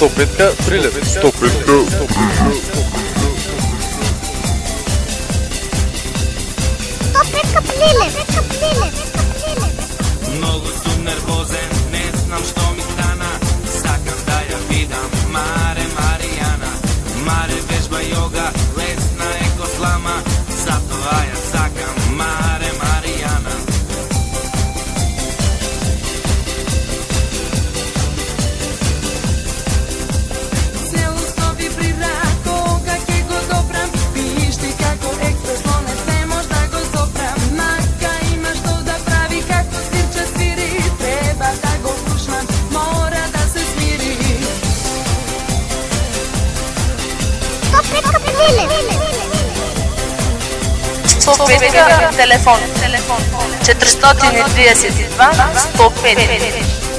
105 прилеп. 105 прилеп. Многу сум нервозен, не знам што ми стана. Сакам да ја видам Маре Маријана. Маре вежба јога, лесна е ко слама. Затоа ја сакам Маре Маријана. Целосно вибрира кога ќе го добрам. Пишти како експресно не се може да го сопрам. Мака има што да прави, како свирче свири. Треба да го слушнам, мора да се смири. 105 телефон 432 105.